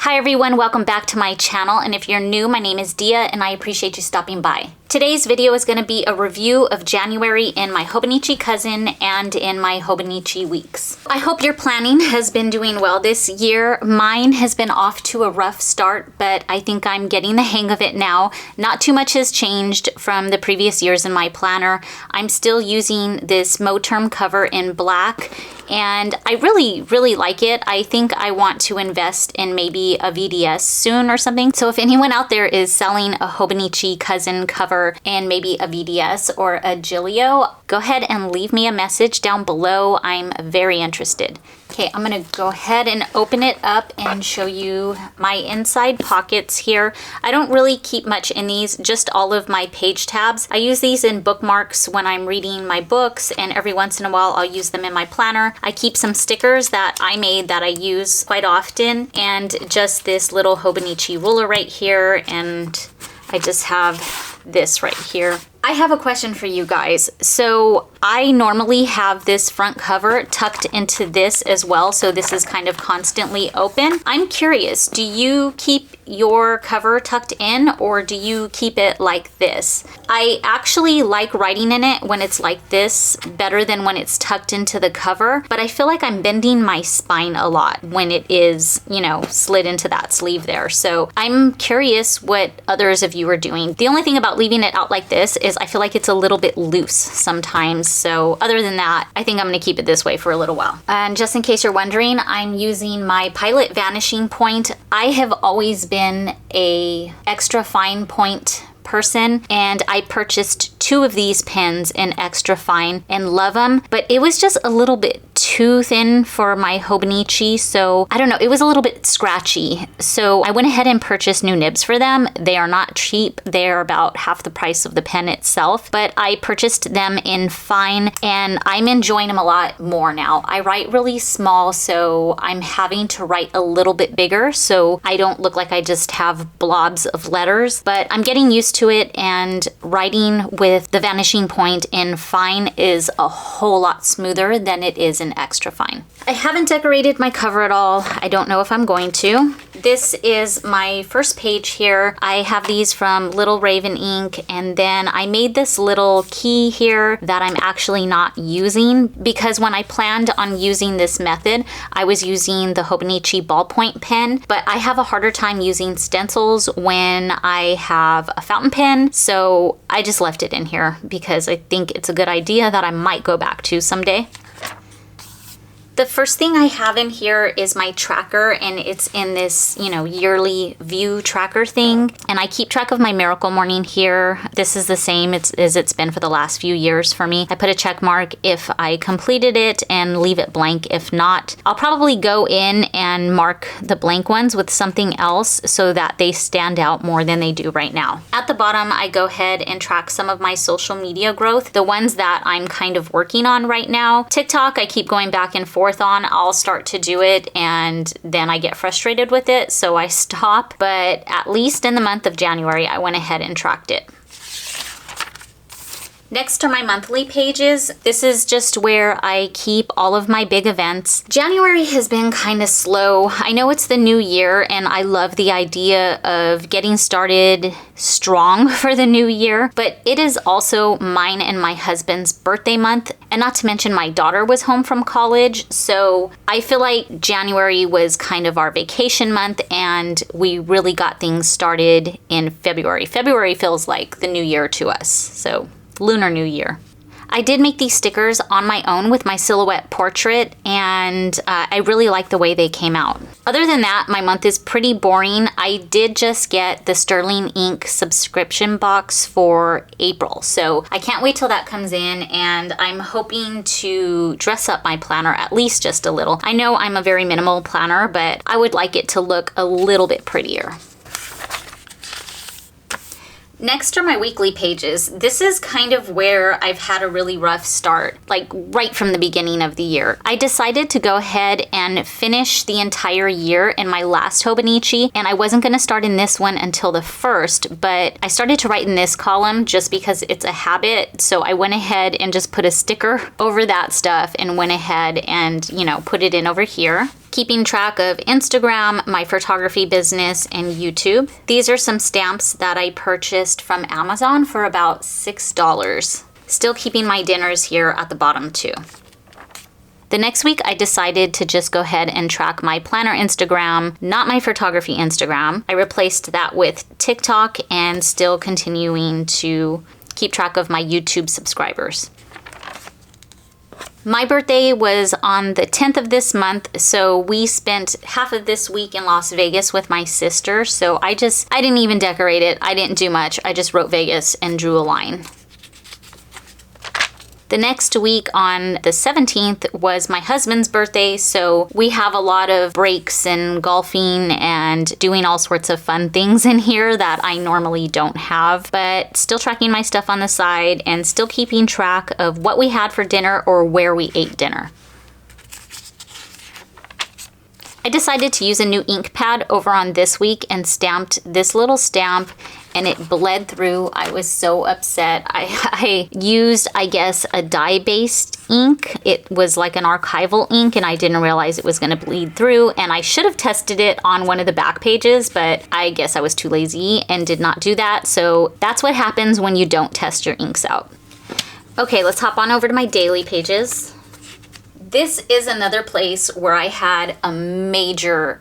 Hi everyone, welcome back to my channel, and if you're new, my name is Dia and I appreciate you stopping by. Today's video is going to be a review of January in my Hobonichi Cousin and in my Hobonichi Weeks. I hope your planning has been doing well this year. Mine has been off to a rough start, but I think I'm getting the hang of it now. Not too much has changed from the previous years in my planner. I'm still using this Moterm cover in black, and I really like it. I think I want to invest in maybe a VDS soon or something. So if anyone out there is selling a Hobonichi Cousin cover and maybe a VDS or a Gilio, go ahead and leave me a message down below. I'm very interested. Okay, I'm gonna go ahead and open it up and show you my inside pockets here. I don't really keep much in these, just all of my page tabs. I use these in bookmarks when I'm reading my books, and every once in a while I'll use them in my planner. I keep some stickers that I made that I use quite often, and just this little Hobonichi ruler right here, and I just have this right here. I have a question for you guys. So I normally have this front cover tucked into this as well, so this is kind of constantly open. I'm curious, do you keep your cover tucked in or do you keep it like this? I actually like writing in it when it's like this better than when it's tucked into the cover, but I feel like I'm bending my spine a lot when it is, you know, slid into that sleeve there. So I'm curious what others of you are doing. The only thing about leaving it out like this is I feel like it's a little bit loose sometimes. So other than that, I think I'm gonna keep it this way for a little while. And just in case you're wondering, I'm using my Pilot Vanishing Point. I have always been a extra fine point person, and I purchased 2 of these pens in extra fine and love them, but it was just a little bit too thin for my Hobonichi, so I don't know, it was a little bit scratchy. So I went ahead and purchased new nibs for them. They are not cheap. They're about half the price of the pen itself, but I purchased them in fine and I'm enjoying them a lot more now. I write really small, so I'm having to write a little bit bigger so I don't look like I just have blobs of letters, but I'm getting used to it, and writing with the Vanishing Point in fine is a whole lot smoother than it is in extra fine. I haven't decorated my cover at all. I don't know if I'm going to. This is my first page here. I have these from Little Raven ink, and then I made this little key here that I'm actually not using because when I planned on using this method, I was using the Hobonichi ballpoint pen, but I have a harder time using stencils when I have a fountain pen, so I just left it in here because I think it's a good idea that I might go back to someday. The first thing I have in here is my tracker, and it's in this, you know, yearly view tracker thing. And I keep track of my miracle morning here. This is the same as it's been for the last few years for me. I put a check mark if I completed it and leave it blank if not. I'll probably go in and mark the blank ones with something else so that they stand out more than they do right now. At the bottom, I go ahead and track some of my social media growth, the ones that I'm kind of working on right now. TikTok, I keep going back and forth on. I'll start to do it and then I get frustrated with it, so I stop. But at least in the month of January, I went ahead and tracked it. Next are my monthly pages. This is just where I keep all of my big events. January has been kind of slow. I know it's the new year and I love the idea of getting started strong for the new year, but it is also mine and my husband's birthday month, and not to mention my daughter was home from college, so I feel like January was kind of our vacation month and we really got things started in February. February feels like the new year to us, so Lunar New Year. I did make these stickers on my own with my silhouette portrait, and I really like the way they came out. Other than that, my month is pretty boring. I did just get the Sterling Ink subscription box for April, so I can't wait till that comes in, and I'm hoping to dress up my planner at least just a little. I know I'm a very minimal planner, but I would like it to look a little bit prettier. Next are my weekly pages. This is kind of where I've had a really rough start, like right from the beginning of the year. I decided to go ahead and finish the entire year in my last Hobonichi, and I wasn't gonna start in this one until the 1st, but I started to write in this column just because it's a habit, so I went ahead and just put a sticker over that stuff and went ahead and, you know, put it in over here. keeping track of Instagram, my photography business, and YouTube. These are some stamps that I purchased from Amazon for about $6. Still keeping my dinners here at the bottom too. The next week, I decided to just go ahead and track my planner Instagram, not my photography Instagram. I replaced that with TikTok and still continuing to keep track of my YouTube subscribers. My birthday was on the 10th of this month, so we spent half of this week in Las Vegas with my sister. So I didn't even decorate it. I didn't do much. I just wrote Vegas and drew a line. The next week on the 17th was my husband's birthday, so we have a lot of breaks and golfing and doing all sorts of fun things in here that I normally don't have, but still tracking my stuff on the side and still keeping track of what we had for dinner or where we ate dinner. I decided to use a new ink pad over on this week and stamped this little stamp, and it bled through. I was so upset. I used, I guess, a dye-based ink. It was like an archival ink, and I didn't realize it was going to bleed through, and I should have tested it on one of the back pages, but I guess I was too lazy and did not do that. So that's what happens when you don't test your inks out. Okay, let's hop on over to my daily pages. This is another place where I had a major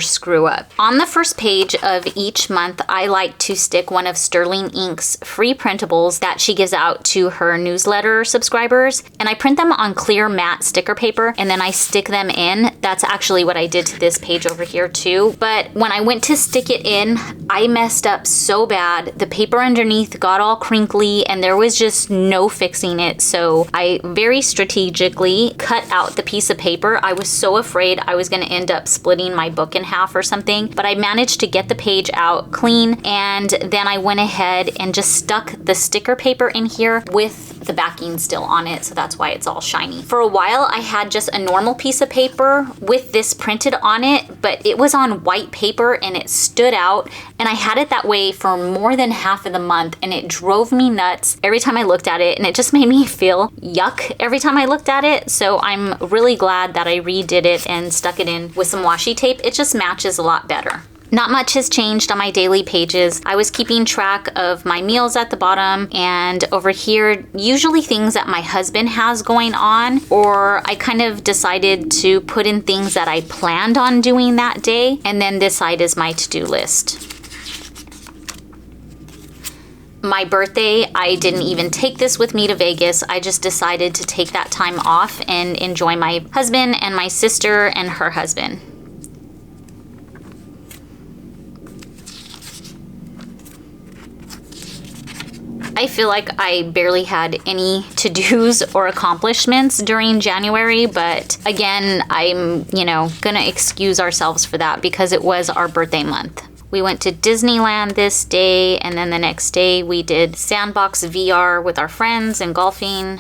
screw up. On the first page of each month, I like to stick one of Sterling Ink's free printables that she gives out to her newsletter subscribers. And I print them on clear matte sticker paper and then I stick them in. That's actually what I did to this page over here too. But when I went to stick it in, I messed up so bad. The paper underneath got all crinkly and there was just no fixing it. So I very strategically cut out the piece of paper. I was so afraid I was going to end up splitting my book in half or something, but I managed to get the page out clean, and then I went ahead and just stuck the sticker paper in here with the backing still on it, so that's why it's all shiny. For a while I had just a normal piece of paper with this printed on it, but it was on white paper and it stood out, and I had it that way for more than half of the month, and it drove me nuts every time I looked at it, and it just made me feel yuck every time I looked at it. So I'm really glad that I redid it and stuck it in with some washi tape. It just matches a lot better. Not much has changed on my daily pages. I was keeping track of my meals at the bottom, and over here, usually things that my husband has going on, or I kind of decided to put in things that I planned on doing that day, and then this side is my to-do list. My birthday, I didn't even take this with me to Vegas. I just decided to take that time off and enjoy my husband and my sister and her husband. I feel like I barely had any to-dos or accomplishments during January, but again, I'm, gonna excuse ourselves for that because it was our birthday month. We went to Disneyland this day, and then the next day we did Sandbox VR with our friends and golfing.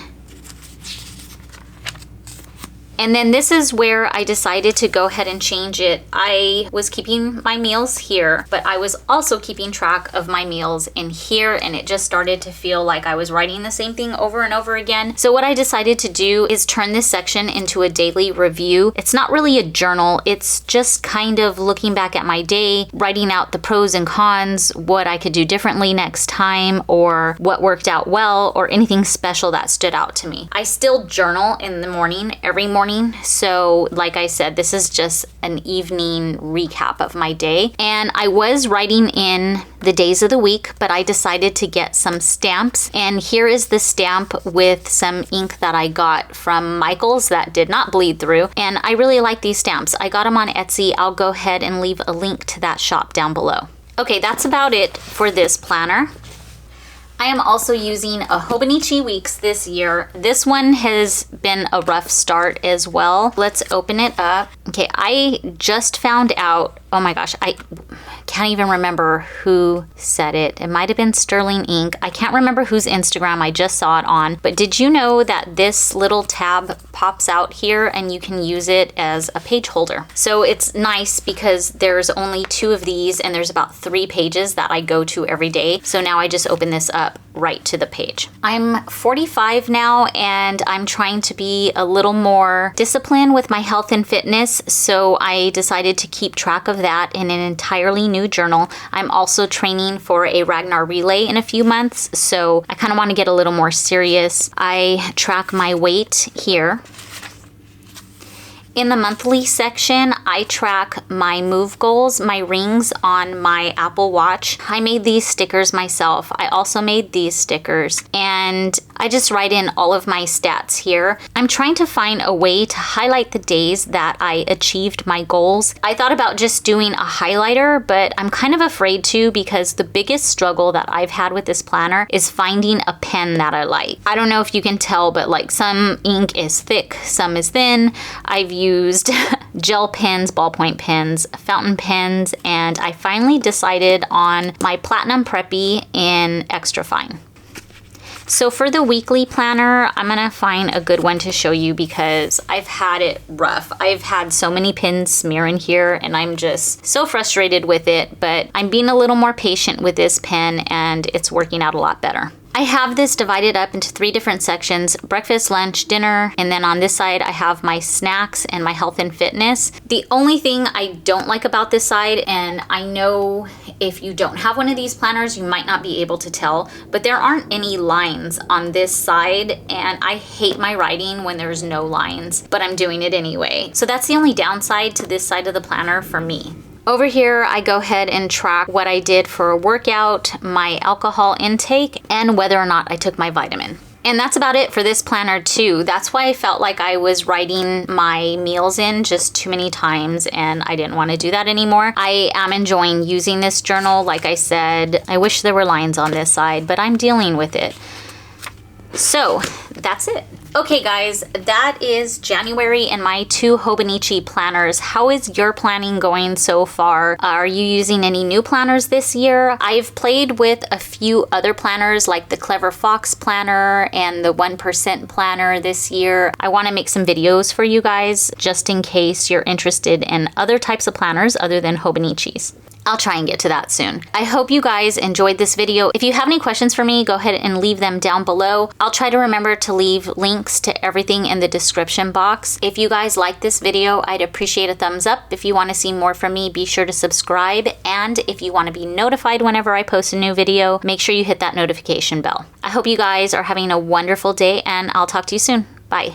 And then this is where I decided to go ahead and change it. I was keeping my meals here, but I was also keeping track of my meals in here, and it just started to feel like I was writing the same thing over and over again. So what I decided to do is turn this section into a daily review. It's not really a journal, it's just kind of looking back at my day, writing out the pros and cons, what I could do differently next time, or what worked out well, or anything special that stood out to me. I still journal in the morning, every morning. So like I said, this is just an evening recap of my day. And I was writing in the days of the week, but I decided to get some stamps. And here is the stamp with some ink that I got from Michael's that did not bleed through. And I really like these stamps. I got them on Etsy. I'll go ahead and leave a link to that shop down below. Okay, that's about it for this planner. I am also using a Hobonichi Weeks this year. This one has been a rough start as well. Let's open it up. Okay, I just found out, oh my gosh, I can't even remember who said it. It might have been Sterling Ink. I can't remember whose Instagram I just saw it on, but did you know that this little tab pops out here and you can use it as a page holder? So it's nice because there's only 2 of these and there's about 3 pages that I go to every day. So now I just open this up right to the page. I'm 45 now and I'm trying to be a little more disciplined with my health and fitness, so I decided to keep track of that in an entirely new journal. I'm also training for a Ragnar relay in a few months, so I kind of want to get a little more serious. I track my weight here. In the monthly section, I track my move goals, my rings on my Apple Watch. I made these stickers myself. I also made these stickers, and I just write in all of my stats here. I'm trying to find a way to highlight the days that I achieved my goals. I thought about just doing a highlighter, but I'm kind of afraid to, because the biggest struggle that I've had with this planner is finding a pen that I like. I don't know if you can tell, but like some ink is thick, some is thin. I've used gel pens, ballpoint pens, fountain pens, and I finally decided on my Platinum Preppy in extra fine. So for the weekly planner, I'm gonna find a good one to show you because I've had it rough. I've had so many pins smear in here and I'm just so frustrated with it, but I'm being a little more patient with this pen and it's working out a lot better. I have this divided up into 3 different sections: breakfast, lunch, dinner, and then on this side I have my snacks and my health and fitness. The only thing I don't like about this side, and I know if you don't have one of these planners you might not be able to tell, but there aren't any lines on this side, and I hate my writing when there's no lines, but I'm doing it anyway. So that's the only downside to this side of the planner for me. Over here, I go ahead and track what I did for a workout, my alcohol intake, and whether or not I took my vitamin. And that's about it for this planner too. That's why I felt like I was writing my meals in just too many times and I didn't want to do that anymore. I am enjoying using this journal. Like I said, I wish there were lines on this side, but I'm dealing with it. So that's it. Okay guys, that is January and my 2 Hobonichi planners. How is your planning going so far? Are you using any new planners this year? I've played with a few other planners like the Clever Fox planner and the 1% planner this year. I want to make some videos for you guys just in case you're interested in other types of planners other than Hobonichis. I'll try and get to that soon. I hope you guys enjoyed this video. If you have any questions for me, go ahead and leave them down below. I'll try to remember to leave links to everything in the description box. If you guys like this video, I'd appreciate a thumbs up. If you want to see more from me, be sure to subscribe. And if you want to be notified whenever I post a new video, make sure you hit that notification bell. I hope you guys are having a wonderful day and I'll talk to you soon. Bye.